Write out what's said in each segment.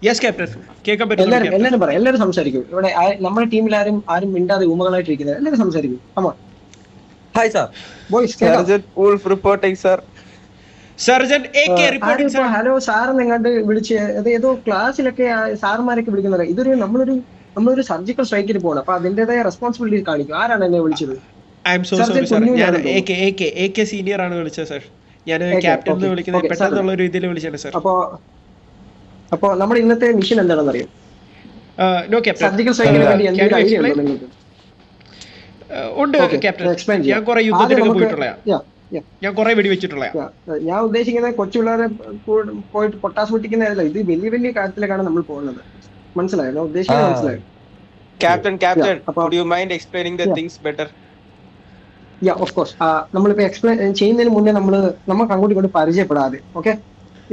Yes captain, കേൾക്കാൻ പറ്റും. എല്ലാവരും സംസാരിക്കും. ഇവിടെ നമ്മുടെ ടീമിൽ ആരും മിണ്ടാതെ ഊമകളായിട്ടിരിക്കുന്നത്. എല്ലാവരും സംസാരിക്കും. Hi sir. Boys sergeant wolf reporting sir. Sergeant AK reporting sir. Hello സാറെന്ന് എങ്ങാണ്ട് വിളിച്ച് ഏതോ ക്ലാസ്സിലൊക്കെ സാറുമാരൊക്കെ വിളിക്കുന്നത്. നമ്മളൊരു സർജിക്കൽ സ്ട്രൈക്കിന് പോകണം. അപ്പൊ അതിന്റേതായ റെസ്പോൺസിബിലിറ്റി കാണിക്കും. ആരാണ് എന്നെ വിളിച്ചത്? I M so sorry sir. ഞാൻ എകെ സീനിയർ ആണ് വിളിച്ചത് സാർ. ഞാൻ ക്യാപ്റ്റൻ എന്ന് വിളിക്കുന്നത് പെട്ടെന്നുള്ള രീതിയിൽ വിളിച്ചാണ് സാർ. അപ്പൊ നമ്മുടെ ഇന്നത്തെ മിഷൻ എന്താണെന്ന് അറിയാം? No captain. സർജിക്കൽ സ്ട്രൈക്കിന് വേണ്ടി എന്തെങ്കിലും ഐഡിയ ഉണ്ടോ നിങ്ങൾക്ക്? ഉണ്ട് ക്യാപ്റ്റൻ. ഞാൻ കുറെ യുദ്ധത്തിലൊക്കെ പോയിട്ടുള്ള, ഞാൻ കുറെ വെടിവെച്ചിട്ടുള്ള. ഞാൻ ഉദ്ദേശിക്കുന്നത് കൊച്ചു പിള്ളേരെ പോയിട്ട് പൊട്ടാസ് പൊട്ടിക്കുന്നതല്ല. ഇത് വലിയ വലിയ കാര്യത്തിലേക്കാണ് നമ്മൾ പോകുന്നത്. മനസ്സിലായോ ഉദ്ദേശിക്കുന്നത്? മനസ്സിലായോ? Captain, would you mind explaining the things better? Yeah, of course. നമ്മളിപ്പോ എക്സ്പ്ലെയിൻ ചെയ്യുന്നതിന് മുന്നേ നമുക്ക് അങ്ങോട്ടും ഇങ്ങോട്ട് പരിചയപ്പെടാതെ, ഓക്കെ?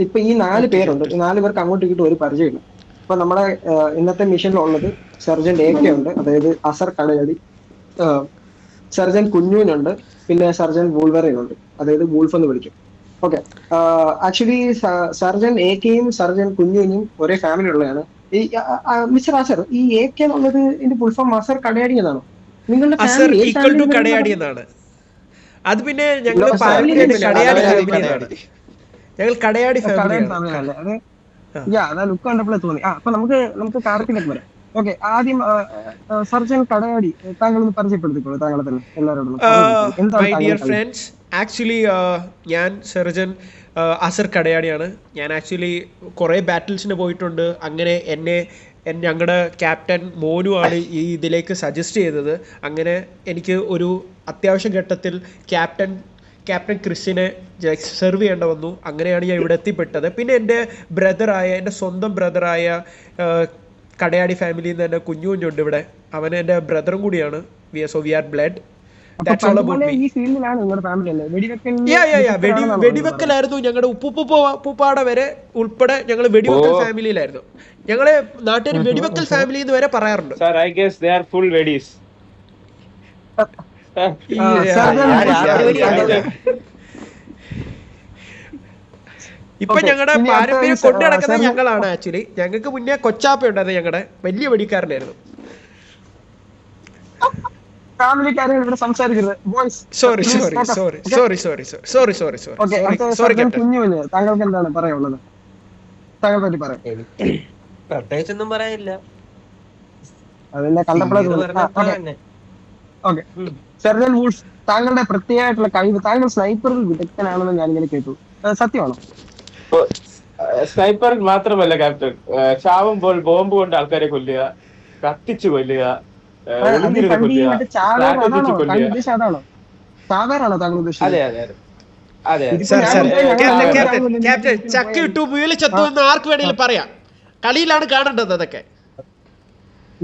ഇപ്പൊ ഈ 4 പേരുണ്ട്. 4 പേർക്ക് അങ്ങോട്ടും ഇങ്ങോട്ടും ഒരു പരിചയമില്ല. ഇപ്പൊ നമ്മുടെ ഇന്നത്തെ മിഷനിലുള്ളത് സർജന്റ് എകെ ഉണ്ട്, അതായത് അസർ കടയടി. സർജന്റ് കുഞ്ഞൂനുണ്ട്, പിന്നെ സർജന്റ് വൂൾവറിനുണ്ട്, അതായത് വൂൾഫ് എന്ന് വിളിക്കും. ഓക്കെ. ആക്ച്വലി സർജന്റ് എകെയും സർജന്റ് കുഞ്ഞൂനും ഒരേ ഫാമിലി ഉള്ളതാണ്. ഈ മിസ്റ്റർ അസർ, ഈ എകെ എന്നുള്ളത് ഇതിന്റെ ഫുൾ ഫോം അസർ കടയാടി എന്നാണോ? നിങ്ങളുടെ കടയാടി എന്നാണ്. അത് പിന്നെ ഞങ്ങൾ കടയാടി ഫാമിലിയാണ്. അതാ ലുക്ക് കണ്ടപ്പോഴേ തോന്നി. അപ്പൊ നമുക്ക് കാര്യത്തിലേക്ക് വരാം. ഓക്കെ. ആദ്യം സർജൻ കടയാടി, താങ്കൾ ഒന്ന് പരിചയപ്പെടുത്തിക്കോളൂ താങ്കളെ തന്നെ എല്ലാവരോടും. മൈ ഡിയർ ഫ്രണ്ട്സ്, ആക്ച്വലി ഞാൻ സർജൻ അസർ കടയാടിയാണ്. ഞാൻ ആക്ച്വലി കുറേ ബാറ്റിൽസിന് പോയിട്ടുണ്ട്. അങ്ങനെ ഞങ്ങളുടെ ക്യാപ്റ്റൻ മോനു ആണ് ഈ ഇതിലേക്ക് സജസ്റ്റ് ചെയ്തത്. അങ്ങനെ എനിക്ക് ഒരു അത്യാവശ്യ ഘട്ടത്തിൽ ക്യാപ്റ്റൻ ക്രിസിനെ സെർവ് ചെയ്യേണ്ട വന്നു. അങ്ങനെയാണ് ഞാൻ ഇവിടെ എത്തിപ്പെട്ടത്. പിന്നെ എൻ്റെ സ്വന്തം ബ്രദറായ കടയാടി ഫാമിലിയിൽ നിന്ന് തന്നെ കുഞ്ഞുണ്ട് ഇവിടെ. അവൻ എൻ്റെ ബ്രദറും കൂടിയാണ്. So we are blood. വെടിവെക്കലായിരുന്നു ഞങ്ങളുടെ ഉപ്പുപ്പാടെ വരെ ഉൾപ്പെടെ. ഞങ്ങൾ വെടിവെക്കൽ ഫാമിലിയിലായിരുന്നു. ഞങ്ങളെ നാട്ടിൽ വെടിവെക്കൽ ഫാമിലി എന്ന് വരെ പറയാറുണ്ട്. ഇപ്പൊ ഞങ്ങളുടെ പാരമ്പര്യം കൊണ്ടു നടക്കുന്നത് ഞങ്ങളാണ്. ആക്ച്വലി ഞങ്ങൾക്ക് മുന്നേ കൊച്ചാപ്പ ഉണ്ടായിരുന്നു. ഞങ്ങളുടെ വലിയ വെടിക്കാരനായിരുന്നു. താങ്കൾക്ക് എന്താണ് പറയാനുള്ളത്? താങ്കളെ പറ്റി പറയാം. പ്രത്യേകിച്ചൊന്നും പറയാനില്ല. അതിന്റെ കണ്ടപ്പോഴേ. ഓക്കെ. സർജൻ വൂൾഫ്, താങ്കളുടെ പ്രത്യേകമായിട്ടുള്ള കഴിവ്, താങ്കൾ സ്നൈപ്പറിൽ വിദഗ്ധനാണെന്ന് ഞാനിങ്ങനെ കേട്ടു. സത്യമാണോ? സ്നൈപ്പർ മാത്രമല്ല ക്യാപ്റ്റൻ, ചാവുമ്പോൾ ബോംബ് കൊണ്ട് ആൾക്കാരെ കൊല്ലുക, കത്തിച്ചു കൊല്ലുക, ആർക്ക് വേണമെങ്കിലും പറയാം. കളിയിലാണ് കാണേണ്ടത് അതൊക്കെ.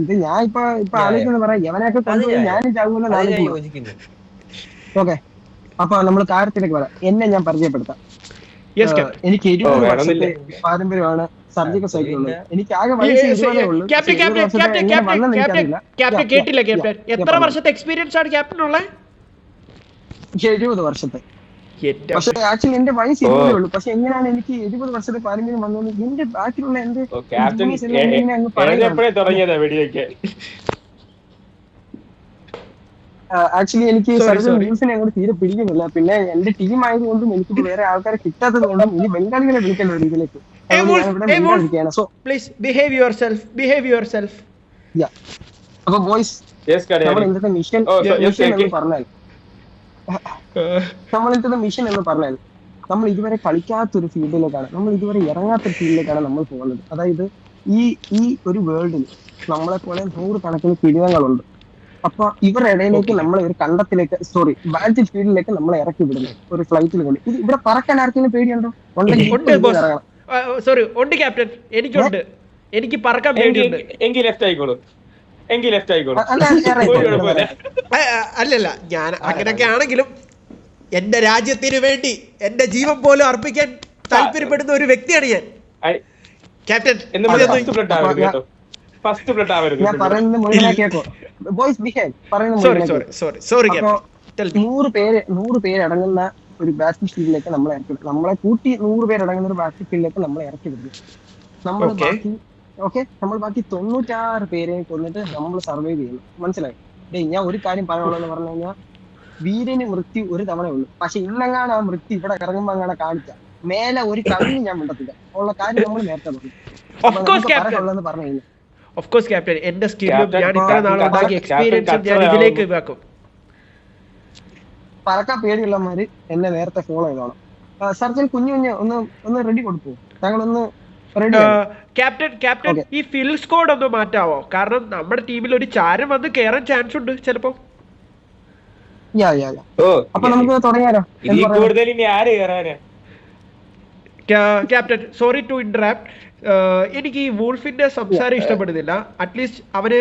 ഇത് ഞാൻ ഇപ്പൊ ആലോചിക്കുന്നത് പറയാം. യവനെയൊക്കെ കൊണ്ടുപോയി ഞാനും ചാവുന്ന. ഓക്കെ. അപ്പൊ നമ്മൾ കാര്യത്തിലേക്ക് വരാം. എന്നെ ഞാൻ പരിചയപ്പെടുത്താം. എനിക്ക് 20 വർഷത്തെ പാരമ്പര്യമാണ് സർജിക്കൽ സൈക്കിളുള്ളത്. എനിക്ക് ആകെ വയസ്സ് 20 ഉള്ളൂ. എത്ര വർഷത്തെ എക്സ്പീരിയൻസ് ആണ് ക്യാപ്റ്റൻ ഉള്ളത്? 70 വർഷത്തെ. പക്ഷെ ആക്ച്വലി എന്റെ വയസ്സ് 20 ഉള്ളൂ. പക്ഷെ എങ്ങനെയാണ് എനിക്ക് 20 വർഷത്തെ പാരമ്പര്യം വന്നത്? എന്റെ ബാക്കിലുള്ള എന്റെ ആക്ച്വലി എനിക്ക് സർജൻ വൂൾഫിനെ അങ്ങോട്ട് തീരെ പിടിക്കുന്നില്ല. പിന്നെ എന്റെ ടീം ആയതുകൊണ്ടും എനിക്ക് വേറെ ആൾക്കാരെ കിട്ടാത്തത് കൊണ്ടും ഇനി ബംഗാളികളെ വിളിക്കേണ്ട ഒരു ഇതിലേക്ക്. അപ്പൊ ബോയ്സ്, നമ്മൾ ഇന്നത്തെ മിഷൻ എന്ന് പറഞ്ഞാൽ നമ്മൾ ഇതുവരെ കളിക്കാത്തൊരു ഫീൽഡിലേക്കാണ്, നമ്മൾ ഇതുവരെ ഇറങ്ങാത്തൊരു ഫീൽഡിലേക്കാണ് നമ്മൾ പോകുന്നത്. അതായത് ഈ ഒരു വേൾഡിൽ നമ്മളെ പോലെ 100 കണക്കിന് കിരീടങ്ങളുണ്ട്. അപ്പൊ ഇവരുടെ ഇടയിലേക്ക് നമ്മളെ ഒരു കണ്ടത്തിലേക്ക് ബാറ്റിൽ ഫീൽഡിലേക്ക് നമ്മളെ ഇറക്കി വിടുന്നു ഒരു ഫ്ലൈറ്റിൽ കൊണ്ട്. ഇത് ഇവിടെ പറക്കാൻ ആർക്കെങ്കിലും പേടിയുണ്ടോ? ഉണ്ട് ക്യാപ്റ്റൻ, എനിക്കുണ്ട്. എനിക്ക് പറക്കാൻ പേടിയുണ്ട്. അല്ലല്ല, ഞാൻ അങ്ങനെയൊക്കെ ആണെങ്കിലും എന്റെ രാജ്യത്തിന് വേണ്ടി എന്റെ ജീവൻ പോലും അർപ്പിക്കാൻ താല്പര്യപ്പെടുന്ന ഒരു വ്യക്തിയാണ് ഞാൻ. ക്യാപ്റ്റൻ, ഞാൻ പറയുന്നത് മുഴുവൻ കേൾക്കോ? Boys behave. പറയുന്നത് 100 പേര് അടങ്ങുന്ന ഒരു ബാറ്റിൽ ഫീൽഡിലേക്ക് നമ്മളെ കൂട്ടി 100 പേരടങ്ങുന്ന ഒരു ബാറ്റിൽ ഫീൽഡിലേക്ക് നമ്മളെ ഇറക്കി വിടുന്നു. നമ്മൾ ബാക്കി ഓക്കെ, നമ്മൾ ബാക്കി 96 പേരെ കൊന്നിട്ട് നമ്മൾ സർവൈവ് ചെയ്യുന്നു. മനസ്സിലായി? ഞാൻ ഒരു കാര്യം പറയാനുള്ളതെന്ന് പറഞ്ഞു കഴിഞ്ഞാൽ, വീരന് മൃത്യു ഒരു തവണ ഉള്ളൂ. പക്ഷെ ഇന്നെങ്ങാണ് ആ മൃത്യു ഇവിടെ ഇറങ്ങുമ്പോ അങ്ങനെ കാണിച്ച മേലെ ഒരു കവിഞ്ഞ് ഞാൻ മിണ്ടത്തില്ല. ഉള്ള കാര്യം നമ്മൾ നേരത്തെ പറഞ്ഞു. പറയാനുള്ളതെന്ന് പറഞ്ഞു കഴിഞ്ഞാൽ ഓഫ് കോഴ്സ് ക്യാപ്റ്റൻ, എന്റെ സ്കില്ലും ഞാൻ ഇത്ര നാളുണ്ടാക്കിയ എക്സ്പീരിയൻസും ഞാൻ ഇതിലേക്ക് വെക്കും. പറക്കാൻ പേടിയുള്ളമാര് എന്നെ നേരത്തെ ഫോളോ ചെയ്തോണം. സർജൻ കുഞ്ഞു ഒന്ന് റെഡി കൊടുക്കൂ. താങ്കളൊന്ന് റെഡി. ക്യാപ്റ്റൻ ഈ ഫിൽ സ്കോഡ് ഒന്ന് മാറ്റാവോ? കാരണം നമ്മുടെ ടീമിൽ ഒരു ചാരം വന്ന് കേറാൻ ചാൻസ് ഉണ്ട് ചിലപ്പോ. അപ്പൊ നമുക്ക് തുടങ്ങിയാലോ? Captain, sorry to interrupt. എനിക്ക് ഈ വൂൾഫിന്റെ സംസാരം ഇഷ്ടപ്പെടുന്നില്ല. അറ്റ്ലീസ്റ്റ് അവന്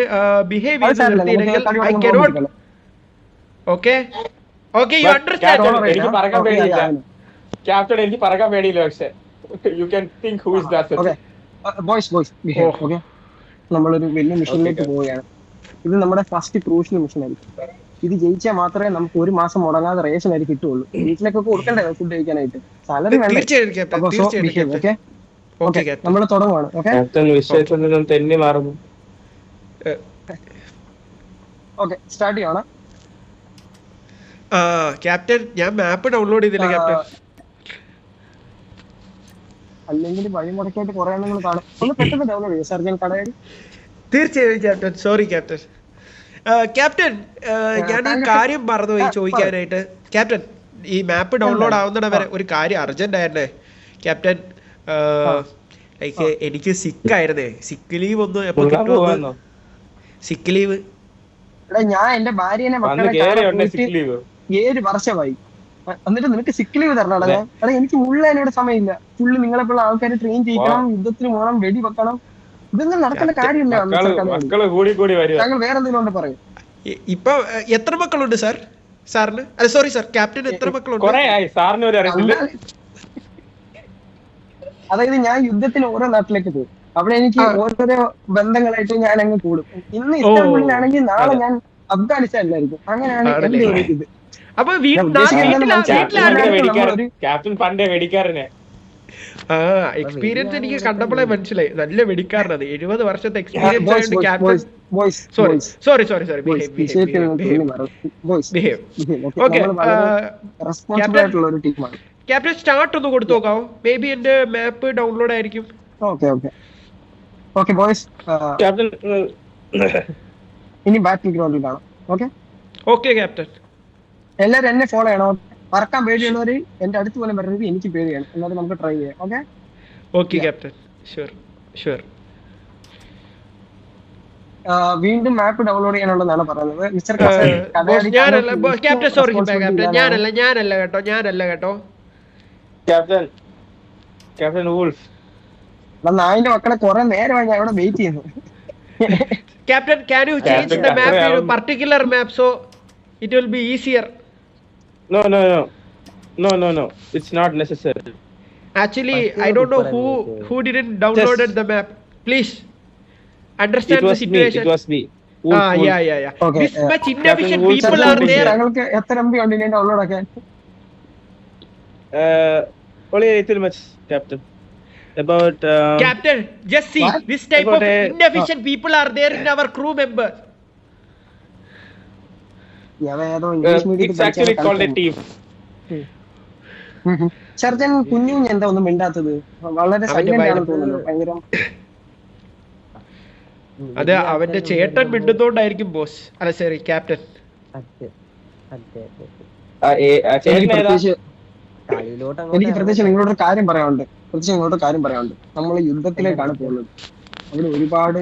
ബിഹേവ് ചെയ്ത് നിർത്തിയില്ലെങ്കിൽ I cannot. Okay you understand. എനിക്ക് പറക്കാൻ പേടിയില്ല ക്യാപ്റ്റൻ, എനിക്ക് പറക്കാൻ പേടിയില്ല. പക്ഷെ you can think who is that. Boys behave. Okay, നമ്മളൊരു വലിയ മിഷനിലേക്ക് പോവുകയാണ്. ഇത് നമ്മുടെ ഫസ്റ്റ് ക്രൂഷ്യൽ മിഷൻ ആയിരിക്കും. ഇത് ജയിച്ചാൽ മാത്രമേ നമുക്ക് ഒരു മാസം മുടങ്ങാതെ റേഷൻ അരി കിട്ടുള്ളൂ. വീട്ടിലേക്കൊക്കെ കൊടുക്കണ്ടേ ഫുഡ് കഴിക്കാനായിട്ട്? സാലറി വേണ്ടേ? ഓക്കെ, നമ്മൾ തുടങ്ങുവാണ്. ഓക്കെ, സ്റ്റാർട്ട് ചെയ്യണം. ക്യാപ്റ്റൻ, ഞാൻ മാപ്പ് ഡൗൺലോഡ് ചെയ്തില്ല ക്യാപ്റ്റൻ. അല്ലെങ്കിൽ വഴിമുടക്കായിട്ട് കുറെ എണ്ണങ്ങൾ കാണും. ഒന്ന് പെട്ടെന്ന് ഡൗൺലോഡ് ചെയ്യും സർജൻ കടയിൽ. തീർച്ചയായും ക്യാപ്റ്റൻ. Sorry captain. ക്യാപ്റ്റൻ, ഞാൻ ഈ കാര്യം മറന്നുപോയി ചോദിക്കാനായിട്ട്. ക്യാപ്റ്റൻ, ഈ മാപ്പ് ഡൗൺലോഡ് ആവുന്നിട വരെ ഒരു കാര്യം അർജന്റ് ആയിരുന്നേ ക്യാപ്റ്റൻ. ലൈക്ക് എനിക്ക് സിക്ക് ആയിരുന്നേ. സിക്ക് ലീവ് ഒന്ന് എപ്പോ കിട്ടുമോ? സിക്ക് ലീവ് ഞാൻ എന്റെ ഭാര്യനെ 7 വർഷമായി. എന്നിട്ട് നിനക്ക് സിക്ക് ലീവ് തരണടാ? എടാ, എനിക്ക് മുഴുവനോട് സമയമില്ല. ഫുള്ള് നിങ്ങളെപ്പോഴുള്ള ആൾക്കാരെ ട്രെയിൻ ചെയ്യിക്കണം, യുദ്ധത്തിന് പോകണം, വെടി വെക്കണം. ഇതൊന്നും നടക്കുന്ന കാര്യമില്ല. താങ്കൾ വേറെ എന്തെങ്കിലും കൊണ്ട് പറയും. ഇപ്പൊ എത്ര മക്കളുണ്ട് സാറിന്? അല്ല സോറി സാർ, ക്യാപ്റ്റൻ എത്ര മക്കളുണ്ട്? അതായത് ഞാൻ യുദ്ധത്തിന് ഓരോ നാട്ടിലേക്ക് പോകും. അവിടെ എനിക്ക് ഓരോരോ ബന്ധങ്ങളായിട്ട് ഞാൻ അങ്ങ് കൂടും. ഇന്ന് ഇസ്താംബുളിലാണെങ്കിൽ നാളെ ഞാൻ അഫ്ഗാനിസ്ഥാനിലായിരിക്കും. അങ്ങനെയാണ് എന്റെ ഒരു ഇത്. ക്യാപ്റ്റൻ പണ്ടേ വെടിക്കാരനെ എക്സ്പീരിയൻസ് എനിക്ക് കണ്ടപ്പോഴേ മനസ്സിലായി. നല്ല വെടിക്കാരനത്. 70 വർഷത്തെ എക്സ്പീരിയൻസ് ആയിട്ട് ക്യാപ്റ്റൻ. സോറി. ക്യാപ്റ്റൻ സ്റ്റാർട്ട് ഒന്ന് കൊടുത്തു നോക്കാവോ? മേ ബി എന്റെ മാപ്പ് ഡൗൺലോഡ് ആയിരിക്കും. ഓക്കെ ബോയ്സ്, ഇനി ബാറ്റിംഗ് ഗ്രൗണ്ടിലാണ്. ഓക്കെ ക്യാപ്റ്റൻ, എല്ലാരും എന്നെ ഫോളോ ചെയ്യണം. പറക്കാൻ പേടിയുള്ളവര് എന്റെ അടുത്ത് പോലും വരുന്നത് എനിക്ക് പേടിയാണ്. എന്നാലും നമുക്ക് ട്രൈ ചെയ്യാം. Okay captain, sure. വീണ്ടും മാപ്പ് ഡൗൺലോഡ് ചെയ്യാനുള്ളതാണ് പറയുന്നത്. മിസ്റ്റർ ക്യാപ്റ്റൻ സോറി ക്യാപ്റ്റൻ, ഞാനല്ല കേട്ടോ. ക്യാപ്റ്റൻ വൂൾഫ്, നായിന്റെ മക്കളെ കുറെ നേരമായി ഞാൻ ഇവിടെ വെയിറ്റ് ചെയ്യുന്നു. Captain, can you change the map to a particular map so it will be easier? No. It's not necessary. Actually, I don't know who didn't downloaded the map. Please understand the situation. It was me. Yeah. Okay, this much inefficient people are there. താങ്കൾക്ക് എത്ര MB ഉണ്ട് ഇതിനെ download ആക്കാൻ? Only a little much, Captain. About Captain, just see what? This type of inefficient people are there in our crew members. It's actually called a team. Surgeon കുഞ്ഞു എന്താ ഒന്നും മിണ്ടാത്തത്? വളരെ സൈലന്റ് ആണെന്ന് തോന്നുന്നു. ഭയങ്കര അതെ, അവന്റെ ചേട്ടൻ മിണ്ടുന്നോണ്ടായിരിക്കും ബോസ്. അല്ല സോറി ക്യാപ്റ്റൻ. എനിക്ക് പ്രത്യേകിച്ച് നിങ്ങളോടൊരു കാര്യം പറയാനുണ്ട്. നമ്മൾ യുദ്ധത്തിലേക്കാണ് പോകുന്നത്. അവിടെ ഒരുപാട്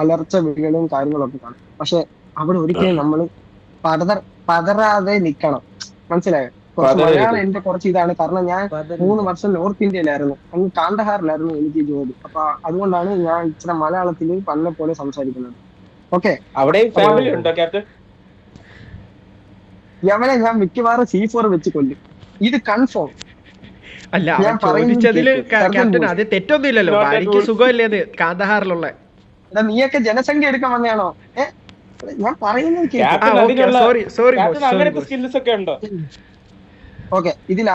അലർച്ച വിളികളും കാര്യങ്ങളൊക്കെ കാണും. പക്ഷെ അവിടെ ഒരിക്കലും നമ്മൾ പതറാതെ നിക്കണം. മനസ്സിലായോ? മലയാളം എന്റെ കുറച്ച് ഇതാണ്. കാരണം ഞാൻ 3 വർഷം നോർത്ത് ഇന്ത്യയിലായിരുന്നു. അങ്ങ് കാണ്ഡഹാറിലായിരുന്നു എനിക്ക് ജോലി. അപ്പൊ അതുകൊണ്ടാണ് ഞാൻ ഇച്ചിരി മലയാളത്തിൽ പന്നെ പോലെ സംസാരിക്കുന്നത്. ഓക്കെ, യവനെ ഞാൻ മിക്കവാറും C4 വെച്ച് കൊല്ലും. ഇത് കൺഫേം. അല്ല, ചോദിച്ചതില് ക്യാപ്റ്റൻ അത് തെറ്റൊന്നുമില്ലല്ലോ. ഭാര്യക്ക് സുഖമല്ലേ കാണ്ഡഹാറിലുള്ള? നീയൊക്കെ ജനസംഖ്യ എടുക്കാൻ വന്നതാണോ? ഞാൻ പറയുന്നത് ഓക്കെ. ഇതിൽ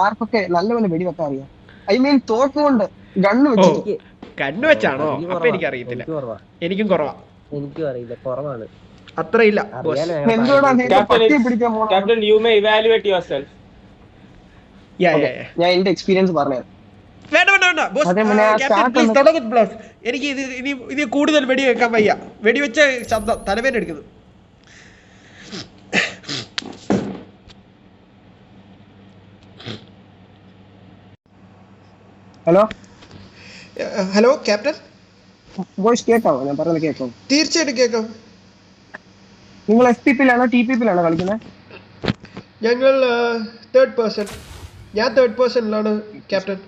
ആർക്കൊക്കെ നല്ലപോലെ വെടിവെക്കാൻ അറിയാം? ഐ മീൻ തോക്കുകൊണ്ട് ഗണ്ണ് വെച്ചിട്ട് കണ്ണു വെച്ചാണോ? അപ്പൊ എനിക്കറിയത്തില്ല. എനിക്കും കുറവാ. എനിക്കും അറിയില്ല, കുറവാണ്. അത്രയില്ല. എന്തുകൊണ്ടാ നിനക്ക് പട്ടിയെ പിടിക്കാൻ പോണത്? Captain, you may evaluate yourself. ഞാൻ എന്റെ എക്സ്പീരിയൻസ് പറഞ്ഞു. വേണ്ട ബോസ്. എനിക്ക് ഇത് കൂടുതൽ വെടി വെക്കാൻ വയ്യ. വെടിവെച്ച ശബ്ദം തലവേദന എടുക്കുന്നു. Hello captain. വോയിസ് കേൾക്കാവോ? ഞാൻ പറയുന്നത് കേൾക്കാവോ? തീർച്ചയായിട്ടും കേൾക്കാം. നിങ്ങൾ FPP-ലാണോ TPP-ലാണോ കളിക്കുന്നത്? ഞങ്ങൾ തേർഡ് പേഴ്സൺ. ഞാൻ തേർഡ് പേഴ്സണിലാണ് ക്യാപ്റ്റൻ.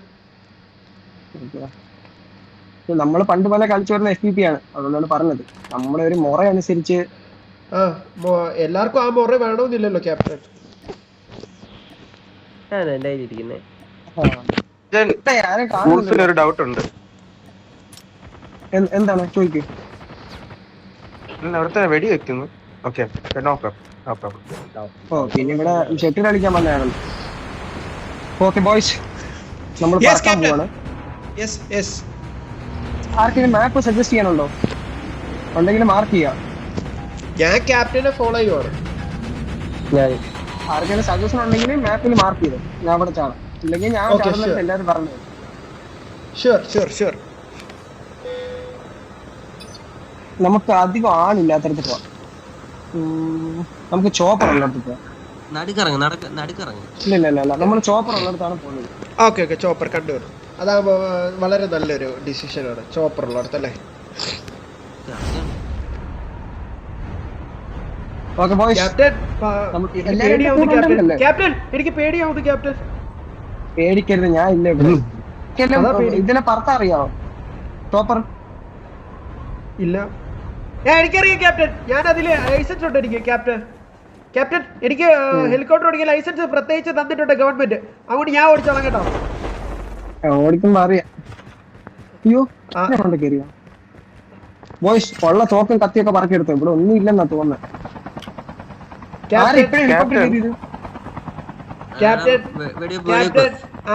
നമ്മൾ പണ്ട് പോലെ കളിച്ചു വരുന്ന FPP ആണ്, അതുകൊണ്ടാണ് പറഞ്ഞത്. നമ്മുടെ ഒരു മുറ അനുസരിച്ച് എല്ലാവർക്കും ആ മുറ വേണമെന്നില്ലല്ലോ ക്യാപ്റ്റൻ. ഒരു ഡൗട്ട് ഉണ്ട്. എന്താണ് ചോദിക്കൂ? അവിടുത്തെ വെടി വെക്കുന്നു. ഓക്കെ, പിന്നെ ഇവിടെ ഷട്ടിൽ കളിക്കാൻ വന്നതാണല്ലോ. ഓക്കെ ബോയ്സ്, നമ്മൾ പറക്കാൻ പോവാണ്. ആർക്കെങ്കിലും മാപ്പ് സജസ്റ്റ് ചെയ്യാനുണ്ടോ? ഉണ്ടെങ്കിൽ മാർക്ക് ചെയ്യാം. ഞാൻ ക്യാപ്റ്റനെ ഫോളോ ചെയ്യുവാണ്. ആർക്കെങ്കിലും സജഷൻ ഉണ്ടെങ്കിൽ മാപ്പിൽ മാർക്ക് ചെയ്തു ഞാൻ അവിടെ ചാടാം. ഇല്ലെങ്കിൽ ഞാൻ ചാടുന്നത് എല്ലാവരും പറഞ്ഞത്. ഷുവർ. നമുക്ക് അധികം ആളില്ലാത്തടത്ത് പോവാം. നമുക്ക് ചോപ്പർ ഉള്ളിടത്ത് പോവാം. ഇല്ല, നമ്മൾ ചോപ്പർ ഉള്ളിടത്താണ് പോകുന്നത്. ഓക്കെ ചോപ്പർ കണ്ടുവരും. അതാകുമ്പോ വളരെ നല്ലൊരു ഡിസിഷനാണ് ചോപ്പർ ഉള്ളിടത്ത് അല്ലേ. ഓക്കെ ബോയ്സ്, ക്യാപ്റ്റൻ എനിക്ക് പേടിയാവുന്നു ക്യാപ്റ്റൻ. പേടിക്കരുത്, ഞാൻ ഇല്ല ഇവിടെ. ഇതിനെ പറത്തറിയാവോ ചോപ്പർ? ഇല്ല, എനിക്കറിയാം ക്യാപ്റ്റൻ. ഞാൻ അതില് ലൈസൻസ് ഉണ്ട് എനിക്ക് ക്യാപ്റ്റൻ. എനിക്ക് ഹെലികോപ്റ്റർ ഓടിക്കാൻ ലൈസൻസ് പ്രത്യേകിച്ച് തന്നിട്ടുണ്ട് ഗവൺമെന്റ്. അതുകൊണ്ട് ഞാൻ ഓടിച്ചോളാം കേട്ടോ. ഓടിക്കുമ്പോ അറിയാം. അയ്യോ കയറിയോ ബോയ്സ്? ഉള്ള തോക്കും കത്തിയൊക്കെ പറക്കിയെടുത്തു. ഇവിടെ ഒന്നും ഇല്ലെന്നാ തോന്നുന്നത്.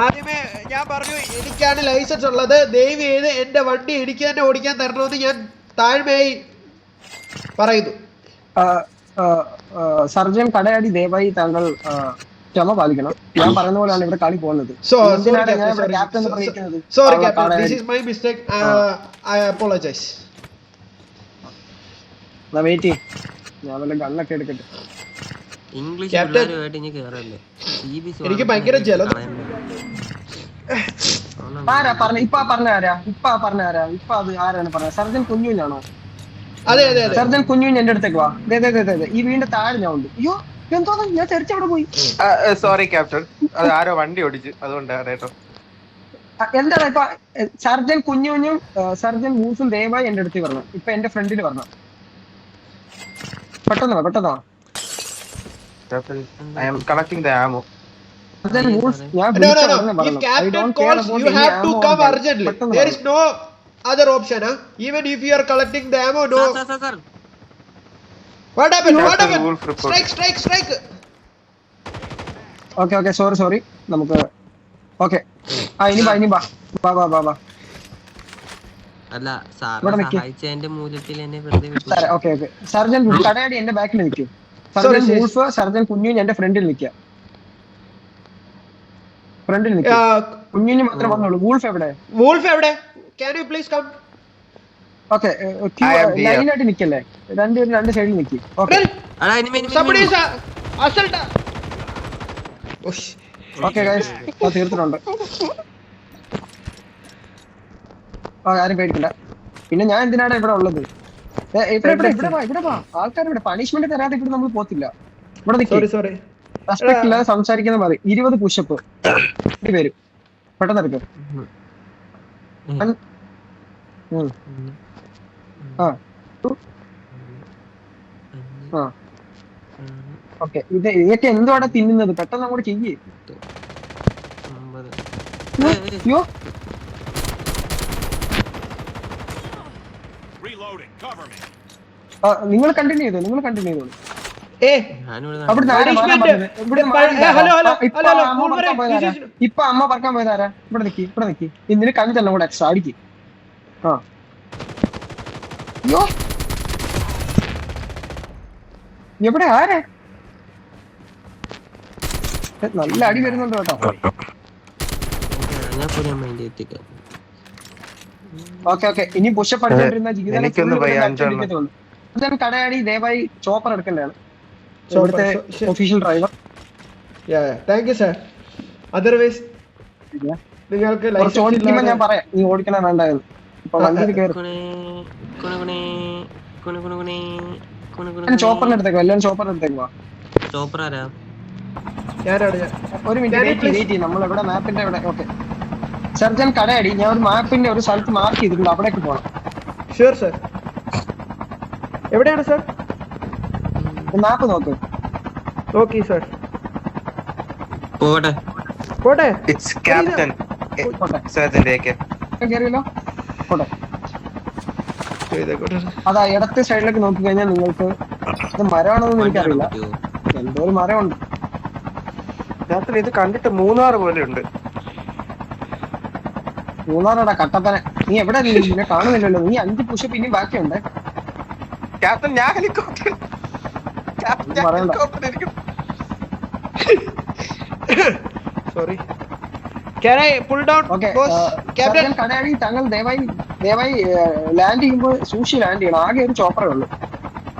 ആദ്യമേ ഞാൻ പറഞ്ഞു എനിക്കാണ് ലൈസൻസ് ഉള്ളത്, ദയവ് ചെയ്ത് എന്റെ വണ്ടി എനിക്ക് തന്നെ ഓടിക്കാൻ തരണമെന്ന് ഞാൻ താഴ്മയായി പറയുന്നു. സർജൻ കടയാടി ദയവായി താങ്കൾ ക്ഷമ പാലിക്കണം. ഞാൻ പറയുന്ന പോലെയാണ് ഇവിടെ കളി പോകുന്നത്. Sorry captain, this is my mistake. I apologise. Wait ചെയ്യ്, ഞാൻ വല്ല ഗണ്ണൊക്കെ എടുക്കട്ടെ. എനിക്ക് ഭയങ്കര ജലം. ആരാ പറഞ്ഞ? ഇപ്പൊ അത് ആരാണ് പറഞ്ഞത്? സർജൻ കുഞ്ഞുഞ്ഞാണോ? അതെ. സർജൻ കുഞ്ഞുഞ്ഞ് എന്റെ അടുത്തേക്ക് വാ. ഈ വീടിന്റെ താഴെ ഞാൻ ഉണ്ട്. അയ്യോ എന്തോ ഞാൻ തെറിച്ചവിടെ പോയി. സോറി ക്യാപ്റ്റൻ, അത് ആരോ വണ്ടി ഓടിച്ചു, അതുകൊണ്ടാണ് കേട്ടോ. എന്താണ് ഇപ്പൊ സർജൻ കുഞ്ഞുഞ്ഞും സർജൻ മൂസും ദയവായി എന്റെ അടുത്ത് പറഞ്ഞു. ഇപ്പൊ എന്റെ ഫ്രണ്ടിൽ പറഞ്ഞു. പെട്ടെന്നോ Captain, I am collecting the ammo. No. If captain calls, you have to come urgently. There is no other option, huh? Even if you are collecting the ammo, no. Sir. What happened? Strike. Okay. Sorry. നമുക്ക് okay. ഇനി ബാ. അല്ല sir സഹായിച്ചതിന്റെ മൂല്യത്തിൽ എന്നെ വെറുതെ വിട്ടു. Okay. Sergeant Kadayadi എന്റെ ബാക്കിൽ നിൽക്കും. സർജൻ വൂൾഫ്, സർജൻ കുഞ്ഞുഞ്ഞ് എന്റെ ഫ്രണ്ടിൽ നിൽക്കുക. കുഞ്ഞുഞ്ഞ് മാത്രമേ വന്നുള്ളൂ. വൂൾഫ് എവിടെ? Can you please come? Okay, ലൈനായിട്ട് നിക്കല്ലേ, രണ്ട് സൈഡിൽ നിൽക്കും. Somebody is assault. Okay guys, തീർത്തിട്ടുണ്ട്. ആരും പേടിക്കണ്ട. പിന്നെ ഞാൻ എന്തിനാണ് ഇവിടെ ഉള്ളത്? ഇവിടെ വാ. ആൾക്കാർ പണിഷ്മെന്റ് തരാതെ ഇവിടെ നമ്മൾ പോത്തില്ല. ഇവിടെ റെസ്പെക്ട് ഇല്ലാതെ സംസാരിക്കുന്ന മതി. 20 പുഷപ്പ് പേര് പെട്ടെന്ന് എടുക്കും. ഓക്കെ, ഇതൊക്കെ എന്തുവാടെ തിന്നുന്നത്? പെട്ടെന്ന് അങ്ങോട്ട് ചെയ്യേ. അയ്യോ നിങ്ങൾ കണ്ടിന്യൂ ചെയ്തോളൂ. ഞാനിവിടെ അവിടുന്ന് ആരാ മാറാൻ Punishment. പറഞ്ഞത്? ഇവിടുന്ന് ഹലോ ഹലോ ഇപ്പൊ ഹലോ അമ്മ പറക്കാൻ പോയതാരാ? ഇപ്പൊ അമ്മ പറക്കാൻ പോയതാരാ? ഇവിടെ നിക്കി ഇതിന് കഞ്ചെല്ലാം കൂടെ എക്സ്ട്രാ അടിക്ക്. ആ അയ്യോ എവിടെ ആരാ? നല്ല അടി വരുന്നുണ്ട് കേട്ടോ. ഞാൻ പോയി മൈൻഡ് എത്തിക്കാം. ഓക്കെ ഇനി പുഷപ്പ് അടിച്ചോണ്ടിരുന്ന എനിക്കൊന്ന് പോയി അഞ്ചെണ്ണം. ജീവിതം കടയാടി ദയവായി ചോപ്പർ എടുക്കേണ്ടതാണ് ഇവിടുത്തെ official driver. Thank you sir. Otherwise നിങ്ങൾക്ക് കുറച്ച് ഓടിക്കുമ്പോ ഞാൻ പറയാം നീ ഓടിക്കണ വേണ്ടായിരുന്നു. ഇപ്പൊ വണ്ടിയിൽ കയറി ചോപ്പറിന് എടുത്തേക്കോ, എല്ലാം ചോപ്പറിന് എടുത്തേക്കുവാ. ചോപ്പർ ആരാ? ഞാനാണ്. ഒരു മിനിറ്റ് വെയിറ്റ് ചെയ്യും. നമ്മൾ എവിടെ മാപ്പിന്റെ എവിടെ? ഓക്കെ സർജൻ കടയടി, ഞാൻ ഒരു മാപ്പിന്റെ ഒരു സ്ഥലത്ത് മാർക്ക് ചെയ്തിട്ടുണ്ട്, അവിടേക്ക് പോകണം. Sure sir. എവിടെയാണ് സർ? മാപ്പ് നോക്ക്. Okay sir. പോട്ടെ പോട്ടെ. It's Captain. Surgeon AK. കയറിയല്ലോ പോട്ടെ. അതാ ഇടത്തെ സൈഡിലേക്ക് നോക്കി കഴിഞ്ഞാൽ നിങ്ങൾക്ക് ഇത് മരമാണെന്ന് എനിക്കറിയില്ല, എന്തോ ഒരു മരമുണ്ട്. രാത്രി ഇത് കണ്ടിട്ട് മൂന്നാറ് പോലെ ഉണ്ട്. മൂന്നാറടാ കട്ടപ്പന. നീ എവിടെ? നിന്നെ കാണുന്നില്ലല്ലോ. നീ 5 പുഷപ്പ് ഇനിയും ബാക്കിയുണ്ട്. ക്യാപ്റ്റൻ ഞാൻ ഹെലികോപ്റ്റർ. പറയണ്ട. Sorry. Can I pull down? Okay boss? Captain. Kadayadi താങ്കൾ ദയവായി ലാൻഡ് ചെയ്യുമ്പോൾ സൂക്ഷിച്ച് ലാൻഡ് ചെയ്യണം. ആകെ ഒരു ചോപ്പറേ ഉള്ളൂ.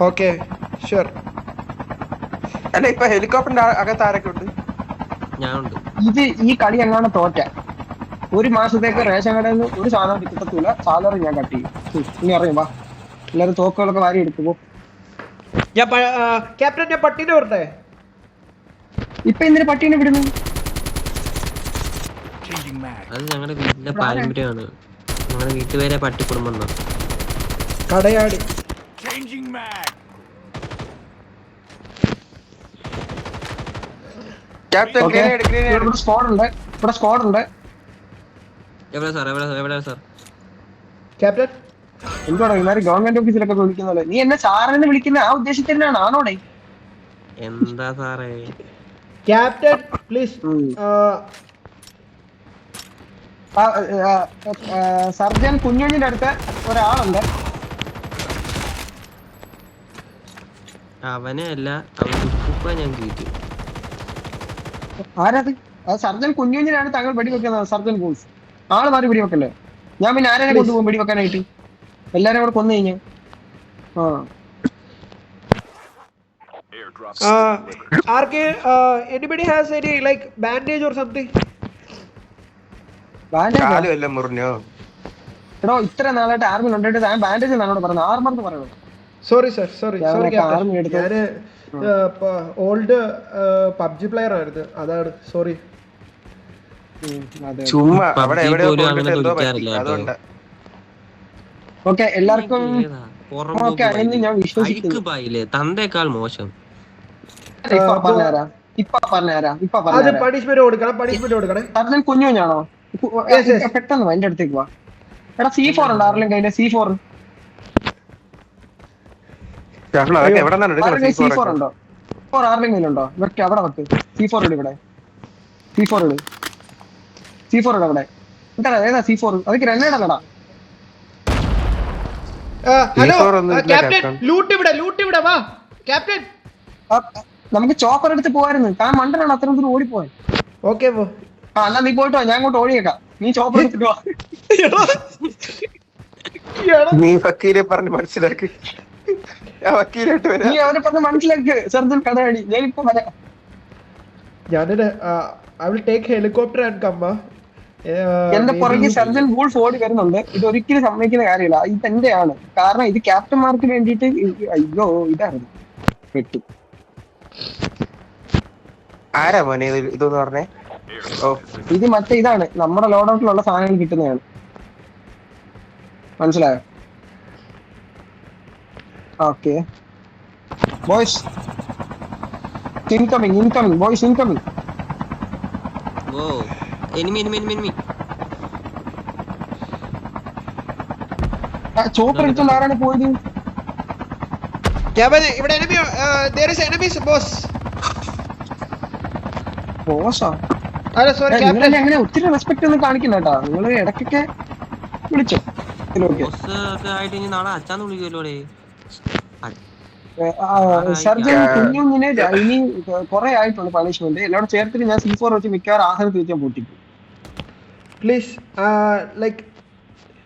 Okay, sure. അല്ല ഇപ്പൊ ഹെലികോപ്റ്ററിന്റെ അകത്ത് ആരൊക്കെ ഉണ്ട്? ഞാനുണ്ട്. ഇത് ഈ കളി എങ്ങാണ് തോറ്റ 1 മാസത്തേക്ക് റേഷൻ കടയിൽ നിന്ന് ഒരു സാധനം കിട്ടത്തില്ല. സാലറി ഞാൻ കട്ട് ചെയ്യും. ഇനി അറിയാം. വാ എല്ലാവരും തോക്കുകളൊക്കെ വാരി എടുക്കുമ്പോ ക്യാപ്റ്റൻ ഞാൻ പട്ടീനെ വരട്ടെ. ഇപ്പൊ എന്തിനു പട്ടീനെ വിടുന്നു? അത് ഞങ്ങളുടെ വീട്ടിലെ പാരമ്പര്യമാണ്. ഞങ്ങളുടെ വീട്ടുപേരെ പട്ടിക്കുടുംബം. കടയാടി. ക്യാപ്റ്റൻ ഇവിടെ സ്ക്വാഡ് ഉണ്ട്. എവിടെ സാർ? ക്യാപ്റ്റൻ എന്തുവാണോ ഇമാര് ഗവൺമെന്റ് ഓഫീസിലൊക്കെ വിളിക്കുന്നല്ലേ? നീ എന്നെ സാറിന് വിളിക്കുന്ന ആ ഉദ്ദേശത്തിനാണ് ആണോടെ? എന്താ സാറേ? Captain please. സർജൻ കുഞ്ഞുഞ്ഞിന്റെ അടുത്ത് ഒരാളുണ്ട്. അവനെ അല്ല, അവന്റെ ഉപ്പ ഞാൻ കീറ്റും. ആരത്? സർജൻ കുഞ്ഞുഞ്ഞിനാണ് താങ്കൾ വെടിവെക്കുന്നത്. സർജൻ ഗോൾസ് ആള് മാറി വെടിവെക്കല്ലേ? ഞാൻ പിന്നെ ആരെ കൊണ്ടുപോകും വെടിവെക്കാനായിട്ട്? എല്ലാരും കൂടെ കൊന്നു കഴിഞ്ഞു. anybody has any like bandage or something? കാലും എല്ലാം മുറിഞ്ഞോ? എടോ ഇത്ര നാളായിട്ട് ആർമിൽ ഉണ്ടായിട്ട് താൻ ബാൻഡേജ് എന്നാണോ പറഞ്ഞത്? ആർമർ എന്ന് പറയണോ? സോറി ആർമി എടുത്ത് ഞാന് ഓൾഡ് പബ്ജി പ്ലെയർ ആയിരുന്നു, അതാണ്. സോറി. ചുമ്മാ അവിടെ PUBG എവിടെയോ പോലും പോയിട്ട് അങ്ങനെ എന്തോ വിളിക്കാറില്ല പറ്റി, കേട്ടോ. അതുകൊണ്ടാ. ഓക്കെ എല്ലാവർക്കും ഓക്കെ ആണെന്ന് ഞാൻ വിശ്വസിക്കുന്നു. തന്തേക്കാൾ മോശം. ഇപ്പൊ പറഞ്ഞുതരാം. അത് പണിഷ്മെന്റ് കൊടുക്കണേ. സർജൻ കുഞ്ഞുഞ്ഞാണോ? പെട്ടെന്ന് വാ എന്റെ അടുത്തേക്ക് വാ. എടാ C4 ഉണ്ട് ആരെങ്കിലും കയ്യില്? C4 അതൊക്കെ എവിടെ നിന്നാണ് എടുക്കുന്നത്? C4 ഉണ്ടോ? ആരെങ്കിലും കയ്യിലുണ്ടോ? വെക്ക് അവിടെ വെക്ക്. C4 ഇട് ഇവിടെ. C4 ഇട് അവിടെ. എന്താ ഏതാ C4? അത് ഗ്രനേഡ് അല്ലടാ. ഹലോ ക്യാപ്റ്റൻ, ലൂട്ട് ഇവിടെ വാ ക്യാപ്റ്റൻ. നമുക്ക് ചോപ്പർ എടുത്ത് പോവായിരുന്നു. താൻ മണ്ടനാണ് അത്ര ദൂരം ഓടിപ്പോയി. ഓക്കെ പോ. എന്നാ നീ പോയിട്ട് വാ, ഞാൻ അങ്ങോട്ട് ഓടിയേക്കാം. നീ ചോപ്പർ എടുത്തിട്ട് വാ. നീ വക്കീലെ പറഞ്ഞ് മനസ്സിലാക്കി. വക്കീലായിട്ട് വരാം. നീ അവരെ പറഞ്ഞ് മനസ്സിലാക്ക്. സർജൻ കടയാടി, ഞാനിപ്പോ വരാം. I will take helicopter and come. എന്റെ പുറകെ സർജൻ വൂൾഫ് ഓടി വരുന്നുണ്ട്. ഇത് ഒരിക്കലും സമ്മതിക്കുന്ന കാര്യമില്ല. ഇത് എന്റെയാണ്. കാരണം ഇത് ക്യാപ്റ്റന്മാർക്ക് വേണ്ടിയിട്ട്. അയ്യോ ഇതായിരുന്നു പെട്ടു. ആരാ മോനെ ഇതൊന്ന് പറഞ്ഞേ? ഇത് മറ്റേ ഇതാണ് നമ്മുടെ ലോഡൌട്ടിലുള്ള സാധനങ്ങൾ കിട്ടുന്നതാണ്. മനസ്സിലായോ? Okay boys incoming boys incoming. Oh enemy. Chopper എടുത്തോണ്ട് ആരാണ് പോയത്? ഇവിടെ enemy, there is enemies, boss. ബോസാ? അല്ല സോറി നിങ്ങൾ ക്യാപ്റ്റൻ. അങ്ങനെ ഒത്തിരി റെസ്പെക്ട് ഒന്നും കാണിക്കണ്ട കേട്ടോ. നിങ്ങൾ ഇടയ്ക്കൊക്കെ വിളിച്ചോ. ബോസ് ഒക്കെ ആയിട്ട് ഇനി നാളെ അച്ഛാന്ന് വിളിക്കുമല്ലോടെ. സർജൻ കുഞ്ഞുങ്ങിനെ ഇനി കുറെ ആയിട്ടുണ്ട് പണിഷ്മെന്റ്. എന്നോട് ചേർത്തിട്ട് ഞാൻ C4 വെച്ച് മിക്കവാറും ആഹാരത്തിൽ വെച്ചാൽ പൊട്ടിക്കും. Please, like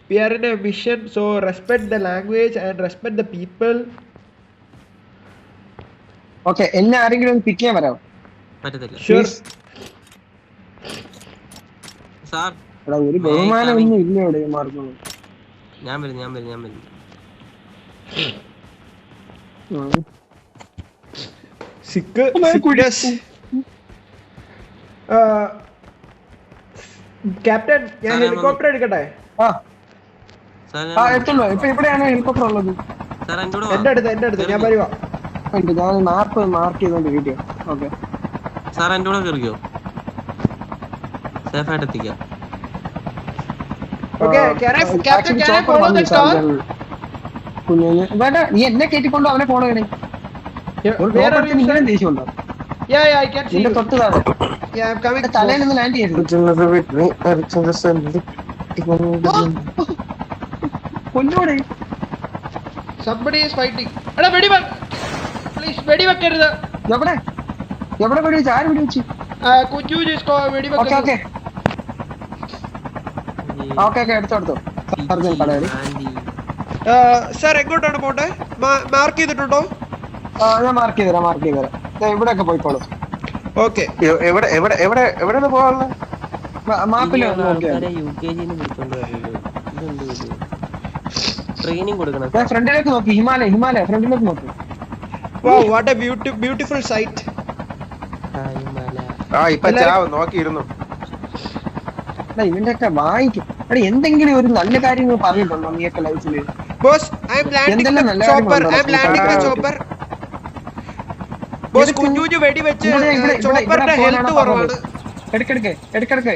we are in a mission, so respect the language and respect the people. Okay, എന്നെ ആരെങ്കിലും ഒന്ന് പിക്ക് ചെയ്യാൻ വരാമോ? പറ്റത്തില്ല Sure. സാർ. എടാ ഒരു ബഹുമാനം ഒന്നും ഇല്ല ഇവിടെ മാർഗം. ഞാൻ വരും. Sickness. ക്യാപ്റ്റൻ ഞാൻ ഹെലികോപ്റ്റർ എടുക്കട്ടെ? എത്തുള്ളൂ. ഇപ്പൊ എവിടെയാണ് ഹെലികോപ്റ്റർ ഉള്ളത്? എന്റെ അടുത്ത് ഞാൻ വരുവാ. ഞാൻ മാപ്പ് മാർക്ക് ചെയ്തോണ്ട് വീഡിയോ. ഓക്കെ സാർ എന്റെ കൂടെ കയറിയോ? സേഫ് ആയിട്ട് എത്തിക്കാം. Okay, can I follow the car? കുഞ്ഞു വേണ്ട, നീ എന്നെ കേട്ടിക്കൊണ്ടോ അവനെ ഫോളോ ചെയ്യണേ. Where are you? നിങ്ങളും ദേഷ്യമുണ്ടോ? Yeah, I can see നിന്റെ you. തൊട്ട് താഴെ Yeah, I'm coming. തലയിൽ നിന്ന് ലാൻഡ് ചെയ്യരുത്. കൊല്ലൂടെ. Somebody is fighting. എടാ please വെടിവെക്കരുത്. എവിടെ വെടി വെച്ച്? ആര് വെടി വെച്ച്? കുഞ്ഞു ഓക്കെ വെടിവെക്കരുത്. ഓക്കെ എടുത്തോ. സർജൻ കടയാടി. സാർ എങ്ങോട്ടാണ് പോട്ടെ? മാർക്ക് ചെയ്തിട്ടുണ്ടോ? ഞാൻ മാർക്ക് ചെയ്തരാം. ഇവിടെയൊക്കെ പോയിക്കോളൂ. ഓക്കെ. എവിടെ പോകാനുള്ള മാപ്പില് ട്രെയിനിങ് കൊടുക്കണം. ഫ്രണ്ടിലേക്ക് നോക്കി. ഹിമാലയ ഫ്രണ്ടിലേക്ക് നോക്കി. Wow, what a beautiful sight. ഇപ്പൊ ചാവ് നോക്കിയിരുന്നു. ഇവന്റെ ഒക്കെ വായിക്കും. എടാ എന്തെങ്കിലും ഒരു നല്ല കാര്യങ്ങൾ പറഞ്ഞിട്ടുണ്ടോ നീയൊക്കെ ലൈഫില്? Boss, I am landing the chopper. Boss, കുഞ്ഞുഞ്ഞു വെടി വെച്ച് ചോപ്പറിന്റെ ഹെൽത്ത് കുറവാണ്. എടുക്കെടുക്ക്.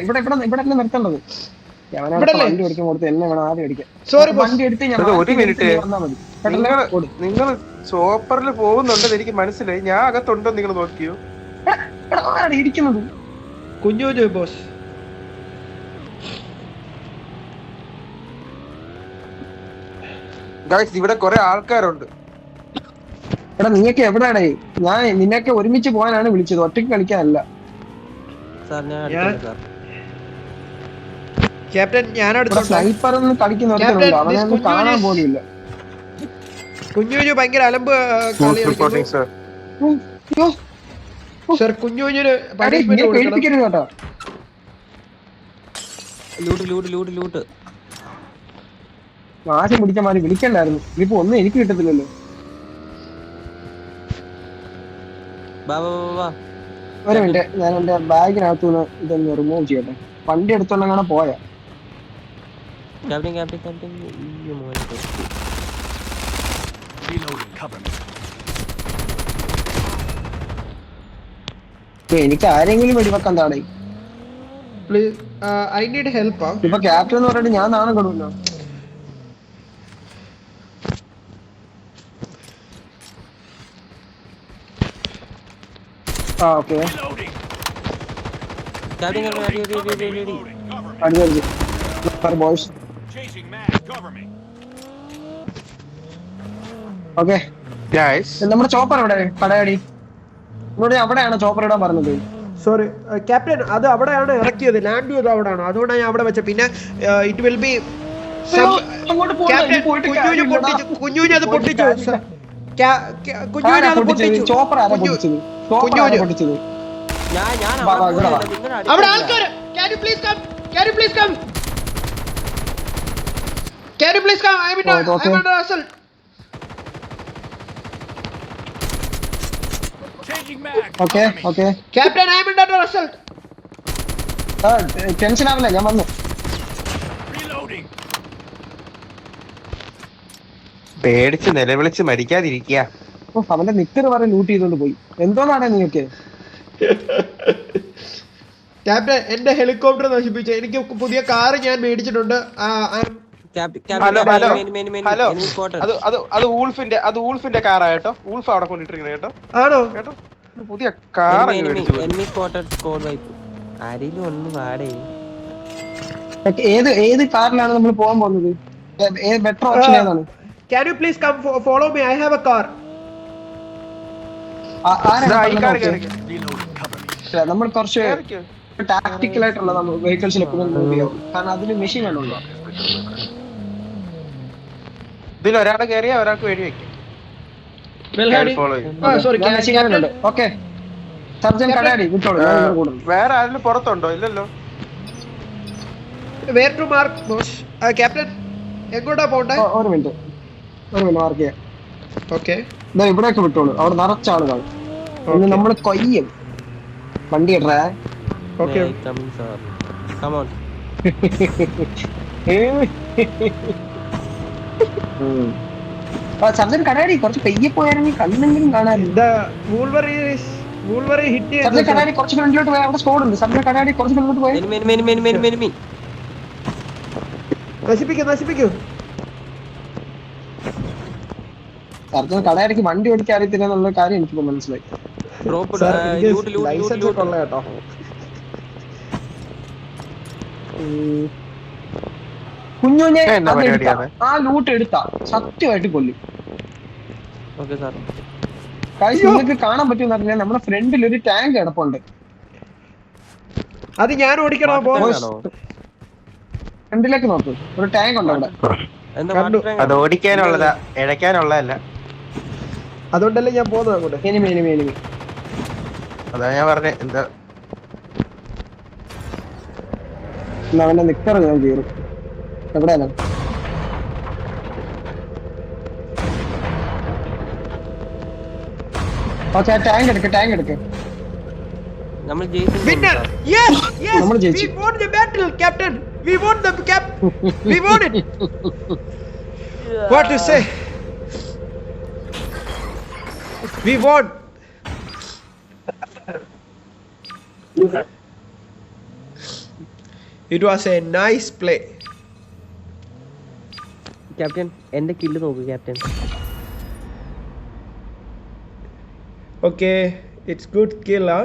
ഇവിടെ നിർത്തേണ്ടത്. വണ്ടി ഓടിക്കാൻ കൊടുത്ത് എന്നെ വേണം ആദ്യം അടിക്കാൻ. വണ്ടി എടുത്ത് ഞാൻ ഒരു മിനിറ്റ്. നിങ്ങൾ ചോപ്പറിൽ പോകുന്നുണ്ടെന്ന് എനിക്ക് മനസ്സിലായി. ഞാൻ അകത്തുണ്ടോ നിങ്ങൾ നോക്കിയോ? ഇരിക്കുന്നത് കുഞ്ഞുഞ്ഞു ബോസ്. ഇവിടെ കുറെ ആൾക്കാരുണ്ട്. എടാ നീയൊക്കെ എവിടെയാണേ? ഞാൻ നിന്നെയൊക്കെ ഒരുമിച്ച് പോകാനാണ് വിളിച്ചത്, ഒറ്റയ്ക്ക് കളിക്കാനല്ല. ക്യാപ്റ്റൻ ഞാൻ സ്നൈപ്പർ ഒന്നും കളിക്കുന്നവരുണ്ടോ? അവനെ ഒന്നും കാണാൻ പോലുമില്ല. കുഞ്ഞുഞ്ഞു ഭയങ്കര അലമ്പ് സർ. കുഞ്ഞുഞ്ഞിന് പേടിപ്പിക്കരുത് കേട്ടോ. ലൂട്ട് ആശം പിടിച്ച മാതിരി വിളിക്കണ്ടായിരുന്നു. ഇതിപ്പോ ഒന്നും എനിക്ക് കിട്ടത്തില്ലല്ലോ. ഒരു മിനിറ്റ്, ഞാൻ എന്റെ ബാഗിനകത്തു നിന്ന് ഇതൊന്ന് റിമൂവ് ചെയ്യട്ടെ. വണ്ടി എടുത്തോണ്ടങ്ങനെ പോയാ എനിക്ക് ആരെങ്കിലും വെടിവെക്കാൻ താടേ. Please, I need help. ഇപ്പൊ ക്യാപ്റ്റൻ എന്ന് പറഞ്ഞിട്ട് ഞാൻ നാണം കെടുമല്ലോ. Okay boys. ഓക്കെ നമ്മുടെ ചോപ്പർ എവിടെ? കടയാടി. ഇവിടെ അവിടെയാണ് ചോപ്പർ ഇടാൻ പറഞ്ഞത്. സോറി ക്യാപ്റ്റൻ, അത് അവിടെയാണ് ഇറക്കിയത്, ലാൻഡ് ചെയ്തത് അവിടെയാണ്. അതുകൊണ്ടാണ് ഞാൻ അവിടെ വെച്ചത്. പിന്നെ ഇറ്റ് വിൽ ബി കുഞ്ഞുഞ്ഞു അത് പൊട്ടിച്ചു. കുഞ്ഞുഞ്ഞു അത് പൊട്ടിച്ചു. ചോപ്പർ ആരാ പൊട്ടിച്ചത്? പൊട്ടിച്ചത് അവിടെ ആൾക്കാര്. Can you please come? I'm under assault. Okay. Captain, I'm under assault. Tension ആവില്ല, ഞാൻ വന്നു. പേടിച്ച് നിലവിളിച്ച് മരിക്കാതിരിക്കുക. അവന്റെ നിക്കറ് പറഞ്ഞ് ലൂട്ട് ചെയ്തോണ്ട് പോയി. എന്തോന്നാണ് നീയൊക്കെ? ക്യാപ്റ്റൻ, എന്റെ ഹെലികോപ്റ്റർ നശിപ്പിച്ചു. എനിക്ക് പുതിയ കാറ് ഞാൻ മേടിച്ചിട്ടുണ്ട്. ഹലോ അത് ഊൾഫിന്റെ കാറാ കേട്ടോ. ഊൾഫ് അവിടെ കൊണ്ടിട്ടിരിക്കുന്നത് കേട്ടോ. ആണോ? കേട്ടോ പുതിയ കാർ ആരെങ്കിലും ഒന്ന് പാടേ. ഏത് കാറിലാണ് നമ്മൾ പോകാൻ പോകുന്നത്? ബെറ്റർ ഓപ്ഷൻ ഏതാണ്? Can you please come follow me? I have a car. നമ്മൾ കുറച്ച് ടാക്ടിക്കൽ ആയിട്ടുള്ള വെഹിക്കിൾസിൽ എപ്പോഴും മൂവ് ചെയ്യും. കാരണം അതിന് മെഷീൻ വേണമല്ലോ. ഇതിൽ ഒരാളെ കയറിയാ ഒരാൾക്ക് വേണ്ടി വെക്കും. Sorry, ഓക്കെ സർജൻ കടയാടി വിട്ടോളൂ. വേറെ ആരെങ്കിലും പുറത്തുണ്ടോ? ഇല്ലല്ലോ. Where to mark, boss? Captain, എങ്ങോട്ടാ പോണ്ടേ? ഒരു മിനിറ്റ് മാർക്ക് ചെയ്യാം. Okay. ഇവിടെയൊക്കെ വിട്ടോളൂ. അവിടെ നിറച്ച ആളുകളാണ്. നമ്മൾ കൊയ്യും വണ്ടി ഇടേ. Okay. Come on. Surgeon Kadayadi കുറച്ച് പെയ്യെ പോയാണെങ്കിൽ കണ്ണെങ്കിലും കാണാനില്ല. Wolverine hit സർജൻ കടയാടി കുറച്ച് ഫ്രണ്ടിലോട്ട് പോയാൽ അവിടെ സ്കോഡ് ഉണ്ട്. സർജൻ കടയാടി കുറച്ച് ഫ്രണ്ടിലോട്ട് പോയാൽ നശിപ്പിക്കൂ. സർജൻ കടയാടിക്ക് വണ്ടി ഓടിക്കാൻ അറിയത്തില്ല എന്നുള്ള കാര്യം എനിക്കിപ്പോ മനസ്സിലായി. ലൈസൻസ് ഒക്കെ ഉള്ള കേട്ടോ. കുഞ്ഞുഞ്ഞെ ആ ലൂട്ട് എടുത്താ സത്യമായിട്ട് കൊല്ലും. നിങ്ങൾക്ക് കാണാൻ പറ്റുമെന്ന് അറിയില്ല, നമ്മുടെ ഫ്രണ്ടിൽ ഒരു ടാങ്ക് കിടപ്പുണ്ട്. അത് ഞാൻ ഓടിക്കണോ? ഫ്രണ്ടിലേക്ക് നോക്ക്, ഒരു ടാങ്ക് ഉണ്ട് അവിടെ. അത് ഓടിക്കാനുള്ളതാ, ഇഴക്കാനുള്ളതല്ല. അതുകൊണ്ടല്ലേ ഞാൻ പോകുന്നത് അങ്ങോട്ട്. എനിമി അതാ ഞാൻ പറഞ്ഞേ. എന്താ അവന്റെ നിക്കറ് ഞാൻ കീറും. എവിടെയാണ്? ഓക്കെ, ടാങ്ക് എടുക്ക്. നമ്മൾ ജയിച്ചു. Winner! Yes! നമ്മൾ ജയിച്ചു. We won the battle, Captain. We won We won it. What to say? We won. It was a nice play. Captain എന്റെ കില്ല് നോക്കൂ captain. Okay, it's good kill, huh?